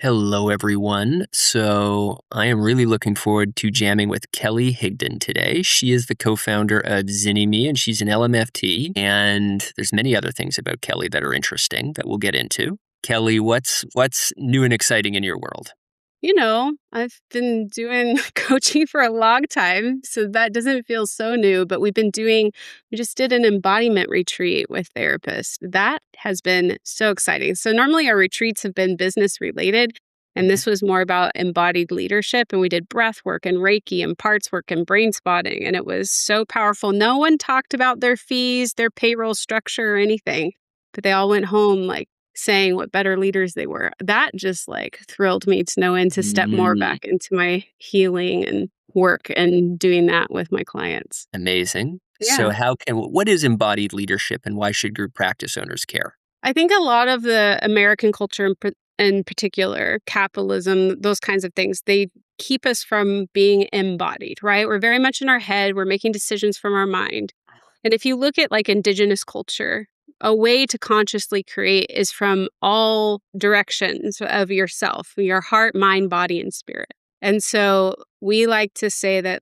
Hello, everyone. So I am really looking forward to jamming with Kelly Higdon today. She is the co-founder of Zynnyme, and she's an LMFT. And there's many other things about Kelly that are interesting that we'll get into. Kelly, what's new and exciting in your world? I've been doing coaching for a long time, so that doesn't feel so new, but we just did an embodiment retreat with therapists. That has been so exciting. So normally our retreats have been business related, and this was more about embodied leadership. And we did breathwork and Reiki and parts work and brain spotting. And it was so powerful. No one talked about their fees, their payroll structure or anything, but they all went home saying what better leaders they were. That just thrilled me to no end to step more back into my healing and work and doing that with my clients. Amazing. Yeah. So what is embodied leadership, and why should group practice owners care? I think a lot of the American culture in particular, capitalism, those kinds of things, they keep us from being embodied, right? We're very much in our head. We're making decisions from our mind. And if you look at indigenous culture, a way to consciously create is from all directions of yourself, your heart, mind, body, and spirit. And so we like to say that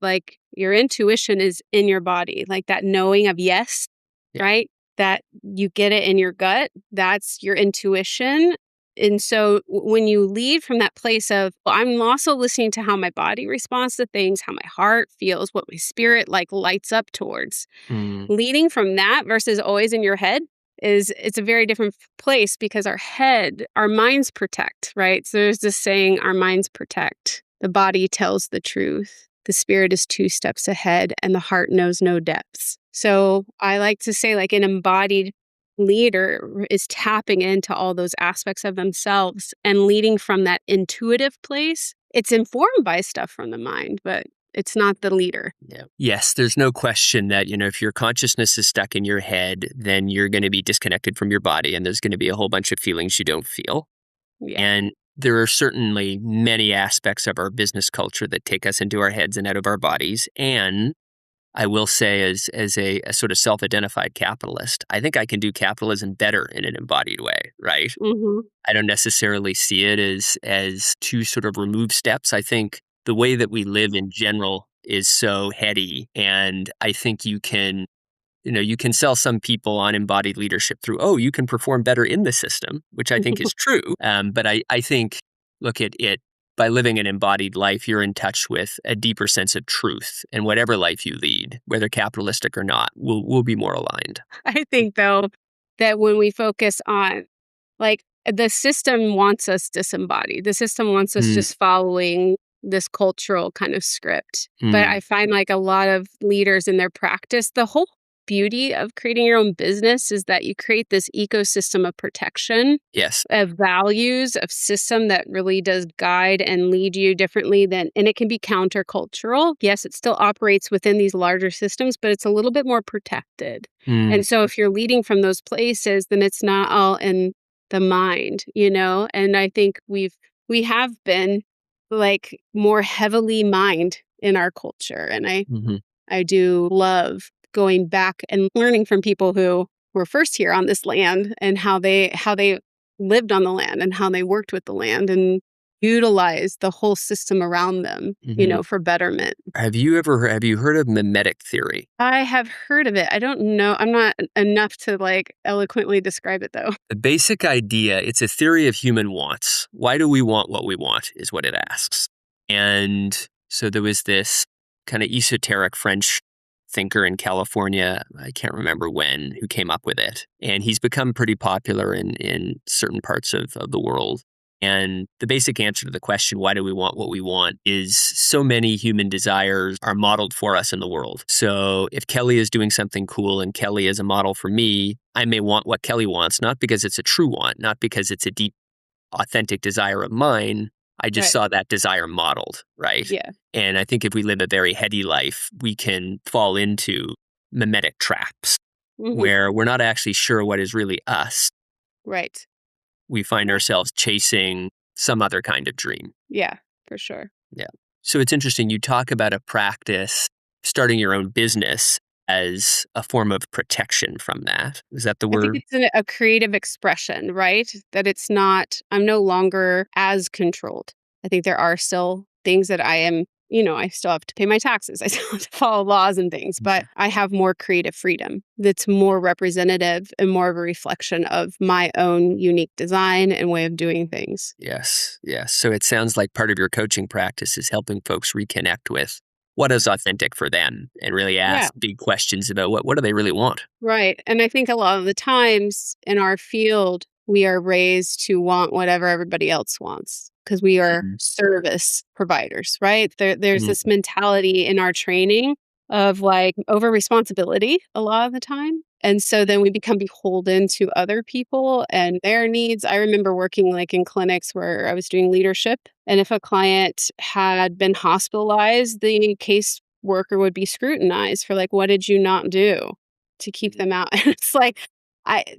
your intuition is in your body, like that knowing of yes, Yeah. right? That you get it in your gut. That's your intuition. And so when you lead from that place of, well, I'm also listening to how my body responds to things, how my heart feels, what my spirit lights up towards. Leading from that versus always in your head it's a very different place, because our minds protect, right? So there's this saying, our minds protect. The body tells the truth. The spirit is 2 steps ahead, and the heart knows no depths. So I like to say an embodied leader is tapping into all those aspects of themselves and leading from that intuitive place. It's informed by stuff from the mind, but it's not the leader. Yeah. Yes, there's no question that, if your consciousness is stuck in your head, then you're going to be disconnected from your body, and there's going to be a whole bunch of feelings you don't feel. Yeah. And there are certainly many aspects of our business culture that take us into our heads and out of our bodies. And I will say, as a sort of self-identified capitalist, I think I can do capitalism better in an embodied way, right? Mm-hmm. I don't necessarily see it as 2 sort of removed steps. I think the way that we live in general is so heady, and I think you can sell some people on embodied leadership through, you can perform better in the system, which I think is true. But I think, look at it, by living an embodied life, you're in touch with a deeper sense of truth, and whatever life you lead, whether capitalistic or not, will be more aligned. I think, though, that when we focus on, the system wants us disembodied. The system wants us just following this cultural kind of script. But I find a lot of leaders in their practice, the whole beauty of creating your own business is that you create this ecosystem of protection, Yes. of values, of system that really does guide and lead you differently and it can be countercultural. Yes, it still operates within these larger systems, but it's a little bit more protected. And so if you're leading from those places, then it's not all in the mind, And I think we have been more heavily mind in our culture. And I do love going back and learning from people who were first here on this land and how they lived on the land and how they worked with the land and utilized the whole system around them, for betterment. Have you heard of mimetic theory? I have heard of it. I don't know. I'm not enough to eloquently describe it, though. The basic idea, it's a theory of human wants. Why do we want what we want is what it asks. And so there was this kind of esoteric French thinker in California, I can't remember when, who came up with it. And he's become pretty popular in certain parts of the world. And the basic answer to the question, why do we want what we want, is so many human desires are modeled for us in the world. So if Kelly is doing something cool and Kelly is a model for me, I may want what Kelly wants, not because it's a true want, not because it's a deep, authentic desire of mine. I just saw that desire modeled, right? Yeah. And I think if we live a very heady life, we can fall into mimetic traps where we're not actually sure what is really us. Right. We find ourselves chasing some other kind of dream. Yeah, for sure. Yeah. So it's interesting. You talk about a practice, starting your own business as a form of protection from that. Is that the I think word? it's a creative expression, right? That it's not, I'm no longer as controlled. I think there are still things that I am, I still have to pay my taxes. I still have to follow laws and things, but I have more creative freedom that's more representative and more of a reflection of my own unique design and way of doing things. Yes, yes. So it sounds like part of your coaching practice is helping folks reconnect with what is authentic for them and really Yeah. ask big questions about what do they really want? Right. And I think a lot of the times in our field, we are raised to want whatever everybody else wants because we are Mhm. service providers, right? There's Mhm. this mentality in our training of like over responsibility a lot of the time. And so then we become beholden to other people and their needs. I remember working like in clinics where I was doing leadership. And if a client had been hospitalized, the case worker would be scrutinized for like, what did you not do to keep them out? And it's like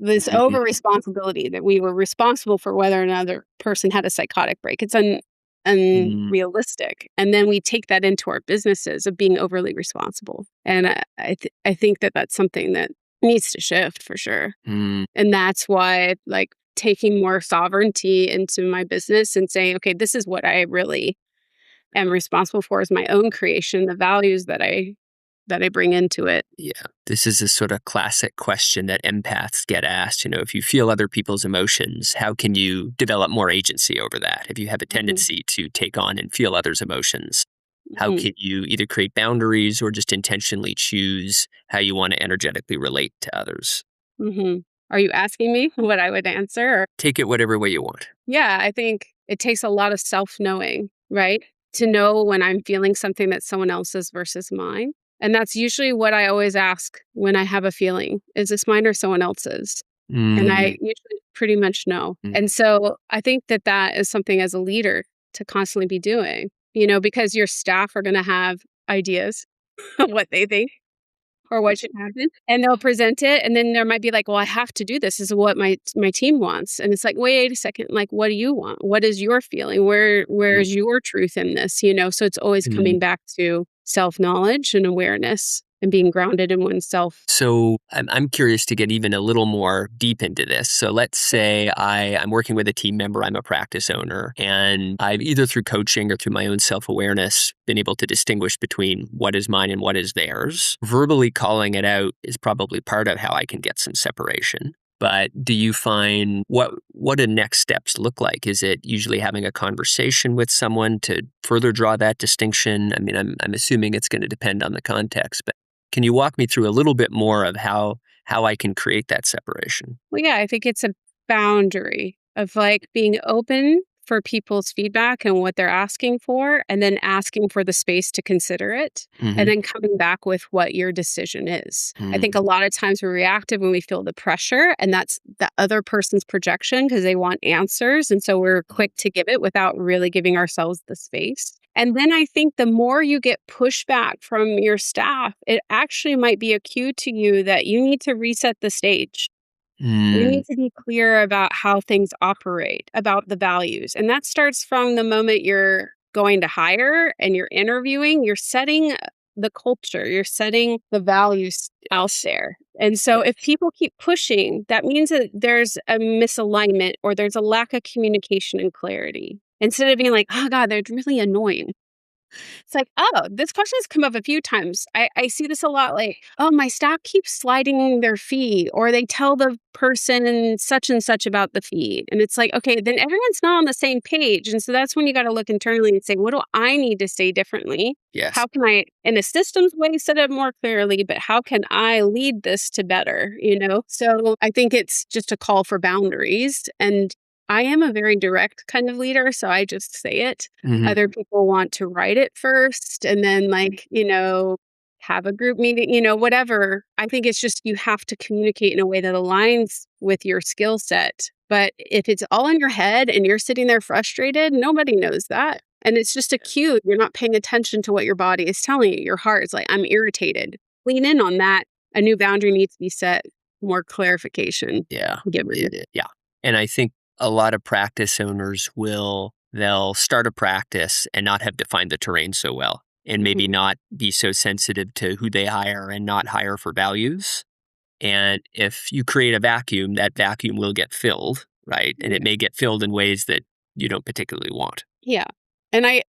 this Mhm. over responsibility that we were responsible for whether another person had a psychotic break. It's Mhm. unrealistic. And then we take that into our businesses of being overly responsible. And I think that that's something that needs to shift for sure. Mhm. And that's why like taking more sovereignty into my business and saying, okay, this is what I really am responsible for is my own creation, the values that I bring into it. Yeah, this is a sort of classic question that empaths get asked. If you feel other people's emotions, how can you develop more agency over that? If you have a Mhm, tendency to take on and feel others' emotions, how mhm, can you either create boundaries or just intentionally choose how you want to energetically relate to others? mhm. Are you asking me what I would answer? Or Take it whatever way you want. yeah, I think it takes a lot of self-knowing, right? To know when I'm feeling something that's someone else's versus mine. And that's usually what I always ask when I have a feeling. Is this mine or someone else's? And I Mm. usually pretty much know. Mm. And so I think that that is something as a leader to constantly be doing, because your staff are going to have ideas of what they think or what should happen, and they'll present it, and then there might be like, "Well, I have to do this. This is what my team wants." And it's like, "Wait a second, like, what do you want? What is your feeling? Mm. Where's your truth in this?" So it's always Mm. coming back to self-knowledge and awareness and being grounded in oneself. So I'm curious to get even a little more deep into this. So let's say I'm working with a team member, I'm a practice owner, and I've either through coaching or through my own self-awareness been able to distinguish between what is mine and what is theirs. Verbally calling it out is probably part of how I can get some separation. But do you find what do next steps look like? Is it usually having a conversation with someone to further draw that distinction? I mean, I'm assuming it's going to depend on the context, but can you walk me through a little bit more of how I can create that separation? Well, yeah, I think it's a boundary of like being open for people's feedback and what they're asking for, and then asking for the space to consider it, and Mhm. then coming back with what your decision is. I think Mm. a lot of times we're reactive when we feel the pressure, and that's the other person's projection because they want answers. And so we're quick to give it without really giving ourselves the space. And then I think the more you get pushback from your staff, it actually might be a cue to you that you need to reset the stage. You Mm. need to be clear about how things operate, about the values. And that starts from the moment you're going to hire and you're interviewing, you're setting the culture, you're setting the values out there. And so if people keep pushing, that means that there's a misalignment or there's a lack of communication and clarity. Instead of being like, oh God, they're really annoying. It's like, oh, this question has come up a few times. I see this a lot like, oh, my staff keeps sliding their fee, or they tell the person and such about the fee. And it's like, okay, then everyone's not on the same page. And so that's when you got to look internally and say, what do I need to say differently? Yes. How can I, in a systems way, set it more clearly, but how can I lead this to better? So I think it's just a call for boundaries. And I am a very direct kind of leader, so I just say it. Mhm. Other people want to write it first and then, like, have a group meeting, whatever. I think it's just you have to communicate in a way that aligns with your skill set. But if it's all in your head and you're sitting there frustrated, nobody knows that. And it's just a cue. You're not paying attention to what your body is telling you. Your heart is like, I'm irritated. Lean in on that. A new boundary needs to be set, more clarification Yeah. given. Yeah. And I think a lot of practice owners they'll start a practice and not have defined the terrain so well. and maybe not be so sensitive to who they hire and not hire for values. And if you create a vacuum, that vacuum will get filled, right? And it may get filled in ways that you don't particularly want. Yeah. And I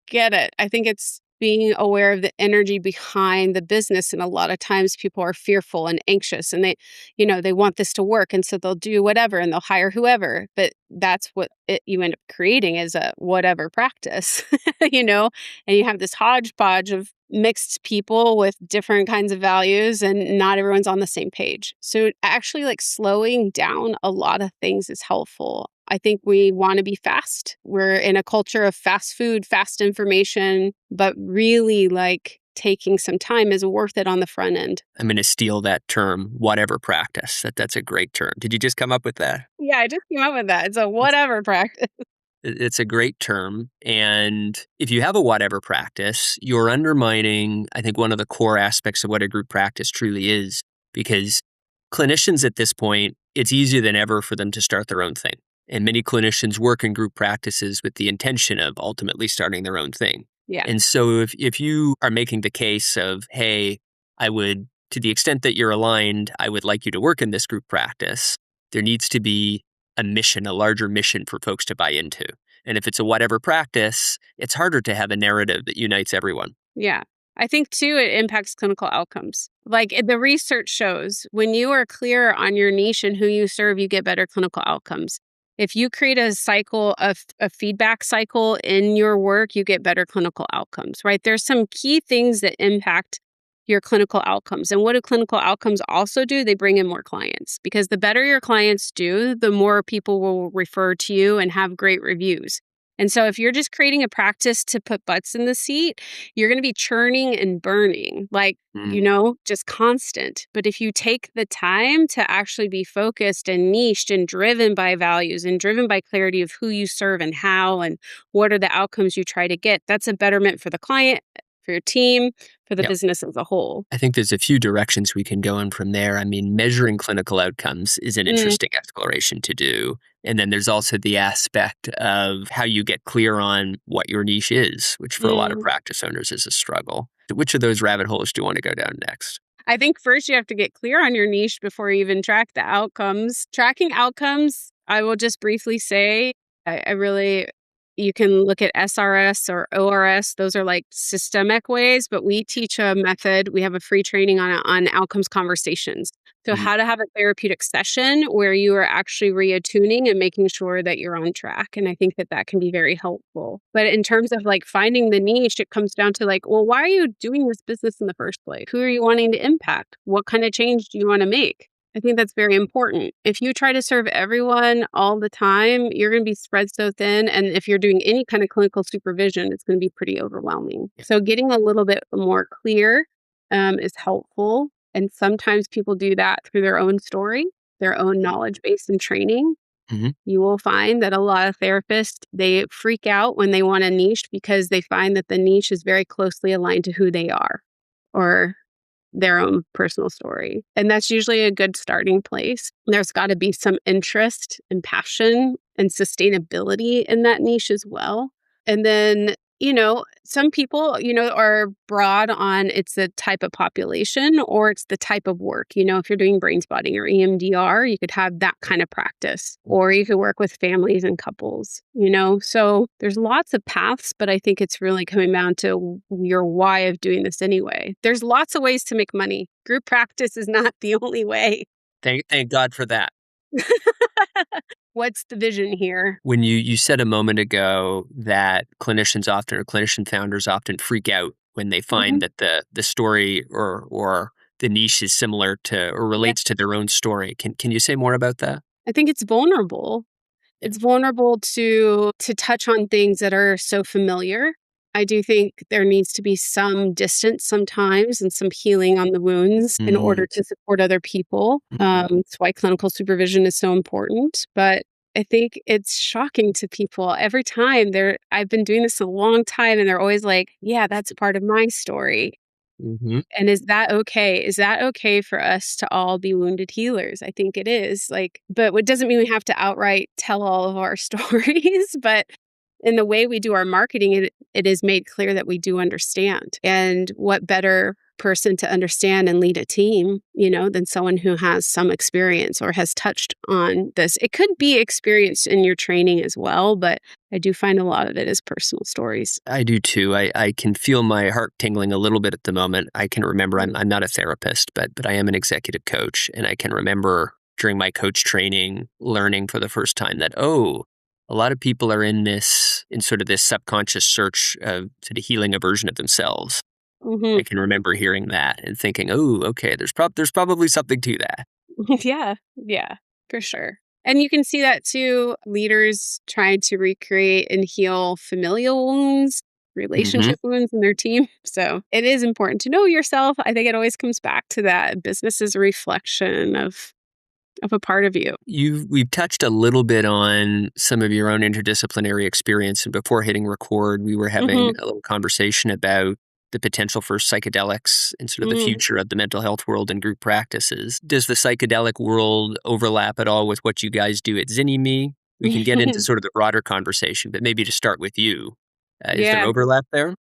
get it. I think it's being aware of the energy behind the business. And a lot of times people are fearful and anxious and they want this to work. And so they'll do whatever and they'll hire whoever. But that's what you end up creating is a whatever practice, and you have this hodgepodge of mixed people with different kinds of values and not everyone's on the same page. So actually like slowing down a lot of things is helpful. I think we want to be fast. We're in a culture of fast food, fast information, but really like taking some time is worth it on the front end. I'm going to steal that term, whatever practice. That's a great term. Did you just come up with that? Yeah, I just came up with that. It's a whatever practice. It's a great term. And if you have a whatever practice, you're undermining, I think, one of the core aspects of what a group practice truly is. Because clinicians at this point, it's easier than ever for them to start their own thing. And many clinicians work in group practices with the intention of ultimately starting their own thing. Yeah. And so if you are making the case of, hey, I would, to the extent that you're aligned, I would like you to work in this group practice, there needs to be a mission, a larger mission for folks to buy into. And if it's a whatever practice, it's harder to have a narrative that unites everyone. Yeah. I think, too, it impacts clinical outcomes. Like the research shows, when you are clear on your niche and who you serve, you get better clinical outcomes. If you create a cycle of a feedback cycle in your work, you get better clinical outcomes, right? There's some key things that impact your clinical outcomes. And what do clinical outcomes also do? They bring in more clients because the better your clients do, the more people will refer to you and have great reviews. And so if you're just creating a practice to put butts in the seat, you're going to be churning and burning, just constant. But if you take the time to actually be focused and niched and driven by values and driven by clarity of who you serve and how and what are the outcomes you try to get, that's a betterment for the client, for your team, for the business as a whole. I think there's a few directions we can go in from there. I mean, measuring clinical outcomes is an interesting exploration to do. And then there's also the aspect of how you get clear on what your niche is, which for a lot of practice owners is a struggle. Which of those rabbit holes do you want to go down next? I think first you have to get clear on your niche before you even track the outcomes. Tracking outcomes, I will just briefly say, you can look at SRS or ORS. Those are like systemic ways, but we teach a method. We have a free training on outcomes conversations. So how to have a therapeutic session where you are actually reattuning and making sure that you're on track. And I think that can be very helpful. But in terms of like finding the niche, it comes down to like, well, why are you doing this business in the first place? Who are you wanting to impact? What kind of change do you want to make? I think that's very important. If you try to serve everyone all the time, you're going to be spread so thin. And if you're doing any kind of clinical supervision, it's going to be pretty overwhelming. So getting a little bit more clear is helpful. And sometimes people do that through their own story, their own knowledge base and training. You will find that a lot of therapists, they freak out when they want a niche because they find that the niche is very closely aligned to who they are or their own personal story. And that's usually a good starting place. There's got to be some interest and passion and sustainability in that niche as well. And then, some people, are broad on it's the type of population or it's the type of work. If you're doing brain spotting or EMDR, you could have that kind of practice, or you could work with families and couples, So there's lots of paths, but I think it's really coming down to your why of doing this anyway. There's lots of ways to make money. Group practice is not the only way. Thank God for that. What's the vision here? When you said a moment ago that clinician founders often freak out when they find that the story or the niche is similar to or relates to their own story. Can you say more about that? I think it's vulnerable. It's vulnerable to touch on things that are so familiar. I do think there needs to be some distance sometimes and some healing on the wounds in order to support other people. That's why clinical supervision is so important. But I think it's shocking to people every time. I've been doing this a long time and they're always like, yeah, that's a part of my story. And is that okay? Is that okay for us to all be wounded healers? I think it is. But it doesn't mean we have to outright tell all of our stories, but in the way we do our marketing, it is made clear that we do understand. And what better person to understand and lead a team, than someone who has some experience or has touched on this. It could be experienced in your training as well, but I do find a lot of it is personal stories. I do too. I can feel my heart tingling a little bit at the moment. I can remember I'm not a therapist, but I am an executive coach. And I can remember during my coach training learning for the first time that, a lot of people are in sort of this subconscious search of sort of healing a version of themselves. Mm-hmm. I can remember hearing that and thinking, okay, there's probably something to that. Yeah, for sure. And you can see that too. Leaders trying to recreate and heal familial wounds, relationship wounds in their team. So it is important to know yourself. I think it always comes back to that. Business is a reflection of a part of you. We've touched a little bit on some of your own interdisciplinary experience. And before hitting record, we were having a little conversation about the potential for psychedelics and sort of the future of the mental health world and group practices. Does the psychedelic world overlap at all with what you guys do at Zynnyme? We can get into sort of the broader conversation, but maybe to start with you. Is there overlap there?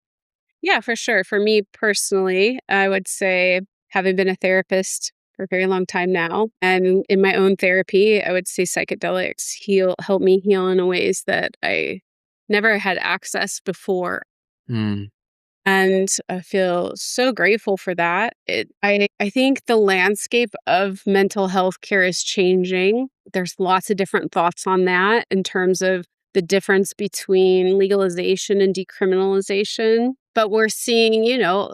Yeah, for sure. For me personally, I would say, having been a therapist for a very long time now, and in my own therapy, I would say psychedelics help me heal in ways that I never had access before. And I feel so grateful for that. I think the landscape of mental health care is changing. There's lots of different thoughts on that in terms of the difference between legalization and decriminalization. But we're seeing,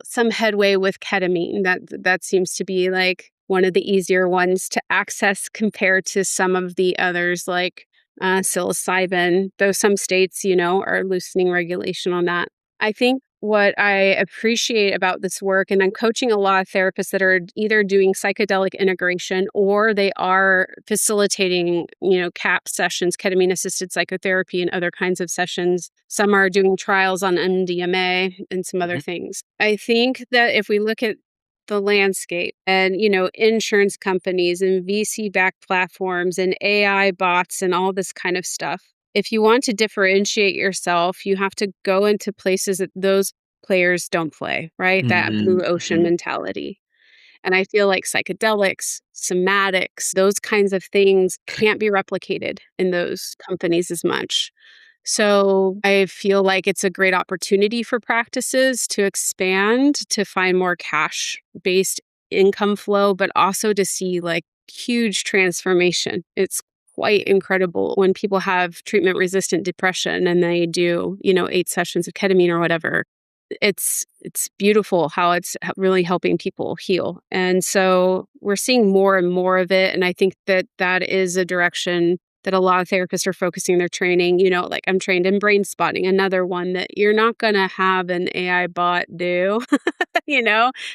some headway with ketamine. That seems to be like one of the easier ones to access compared to some of the others like psilocybin, though some states, are loosening regulation on that. I think what I appreciate about this work, and I'm coaching a lot of therapists that are either doing psychedelic integration or they are facilitating, CAP sessions, ketamine-assisted psychotherapy, and other kinds of sessions. Some are doing trials on MDMA and some other things. I think that if we look at the landscape and, insurance companies and VC-backed platforms and AI bots and all this kind of stuff, if you want to differentiate yourself, you have to go into places that those players don't play, right? That blue ocean mentality. And I feel like psychedelics, somatics, those kinds of things can't be replicated in those companies as much. So I feel like it's a great opportunity for practices to expand, to find more cash-based income flow, but also to see like huge transformation. It's quite incredible when people have treatment-resistant depression and they do, 8 sessions of ketamine or whatever. It's beautiful how it's really helping people heal. And so we're seeing more and more of it. And I think that is a direction that a lot of therapists are focusing their training. Like I'm trained in brain spotting, another one that you're not going to have an AI bot do,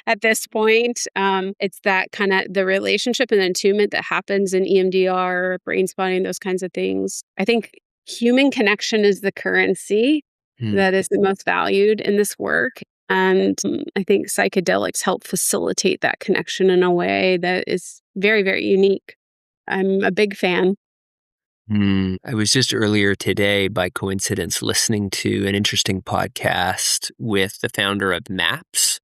at this point. It's that kind of the relationship and attunement that happens in EMDR, brain spotting, those kinds of things. I think human connection is the currency that is the most valued in this work. And I think psychedelics help facilitate that connection in a way that is very, very unique. I'm a big fan. I was just earlier today, by coincidence, listening to an interesting podcast with the founder of MAPS.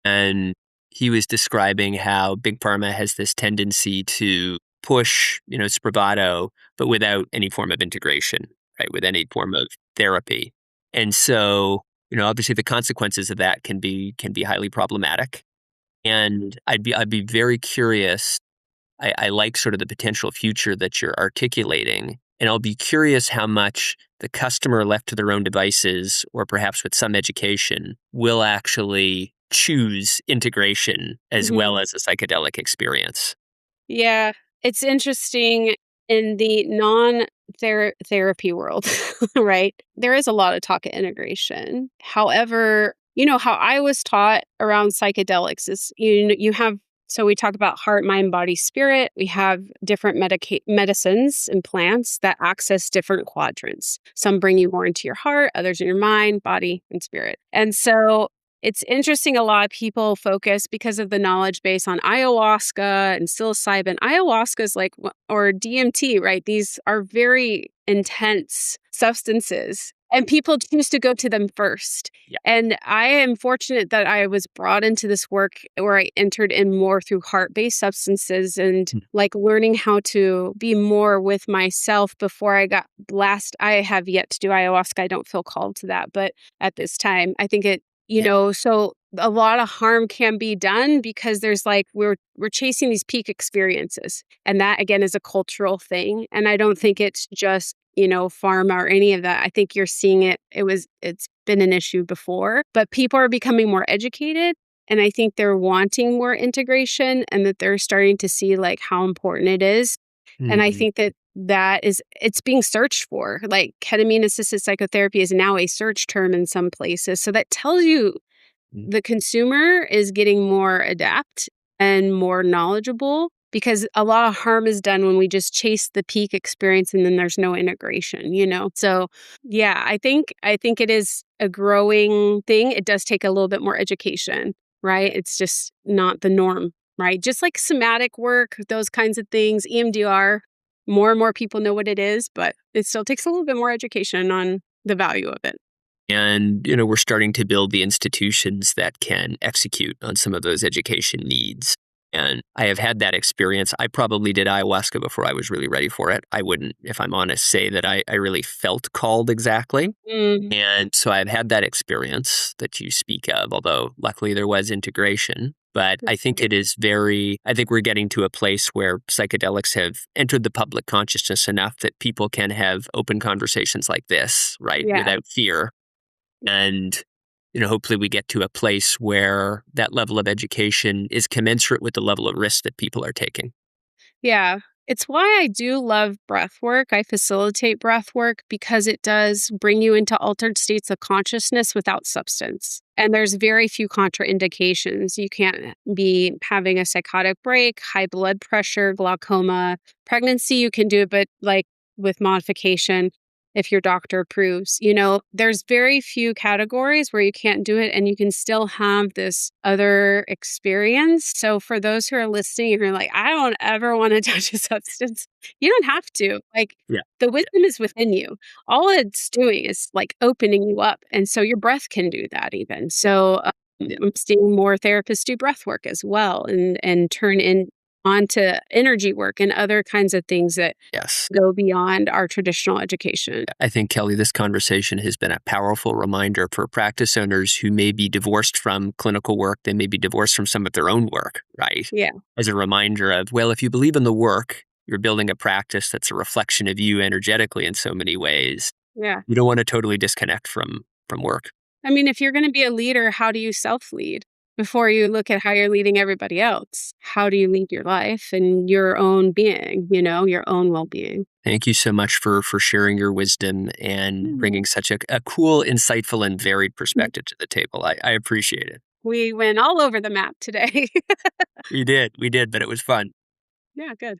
And he was describing how Big Pharma has this tendency to push, its bravado, but without any form of integration, right? With any form of therapy. And so, obviously the consequences of that can be highly problematic. And I'd be very curious. I like sort of the potential future that you're articulating. And I'll be curious how much the customer left to their own devices, or perhaps with some education, will actually choose integration as well as a psychedelic experience. Yeah, it's interesting in the non-therapy world, right? There is a lot of talk of integration. However, how I was taught around psychedelics is you have. So we talk about heart, mind, body, spirit. We have different medicines and plants that access different quadrants. Some bring you more into your heart, others in your mind, body, and spirit. And so it's interesting, a lot of people focus because of the knowledge base on ayahuasca and psilocybin. Ayahuasca is or DMT, right? These are very intense substances, and people choose to go to them first. Yeah. And I am fortunate that I was brought into this work where I entered in more through heart-based substances and like learning how to be more with myself before I got blessed. I have yet to do ayahuasca. I don't feel called to that, but at this time, I think it, so a lot of harm can be done because there's like we're chasing these peak experiences, and that again is a cultural thing. And I don't think it's just pharma or any of that. I think you're seeing it's been an issue before, but people are becoming more educated, and I think they're wanting more integration, and that they're starting to see like how important it is. And I think it's being searched for. Like ketamine assisted psychotherapy is now a search term in some places. So that tells you the consumer is getting more adept and more knowledgeable, because a lot of harm is done when we just chase the peak experience and then there's no integration, So yeah, I think it is a growing thing. It does take a little bit more education, right? It's just not the norm. Right? Just like somatic work, those kinds of things, EMDR, more and more people know what it is, but it still takes a little bit more education on the value of it. And, we're starting to build the institutions that can execute on some of those education needs. And I have had that experience. I probably did ayahuasca before I was really ready for it. I wouldn't, if I'm honest, say that I really felt called exactly. And so I've had that experience that you speak of, although luckily there was integration. But I think I think we're getting to a place where psychedelics have entered the public consciousness enough that people can have open conversations like this, right? Yeah. Without fear. And hopefully we get to a place where that level of education is commensurate with the level of risk that people are taking. Yeah. It's why I do love breath work. I facilitate breath work because it does bring you into altered states of consciousness without substance. And there's very few contraindications. You can't be having a psychotic break, high blood pressure, glaucoma, pregnancy. You can do it, but like with modification, if your doctor approves, there's very few categories where you can't do it and you can still have this other experience. So for those who are listening, you're like, I don't ever want to touch a substance. You don't have to. Like the wisdom is within you. All it's doing is like opening you up. And so your breath can do that even. So I'm seeing more therapists do breath work as well and turn onto energy work and other kinds of things that go beyond our traditional education. I think, Kelly, this conversation has been a powerful reminder for practice owners who may be divorced from clinical work. They may be divorced from some of their own work, right? Yeah. As a reminder of, well, if you believe in the work, you're building a practice that's a reflection of you energetically in so many ways. Yeah. You don't want to totally disconnect from work. I mean, if you're going to be a leader, how do you self-lead? Before you look at how you're leading everybody else, how do you lead your life and your own being, your own well-being? Thank you so much for sharing your wisdom and bringing such a cool, insightful, and varied perspective to the table. I appreciate it. We went all over the map today. We did, but it was fun. Yeah, good.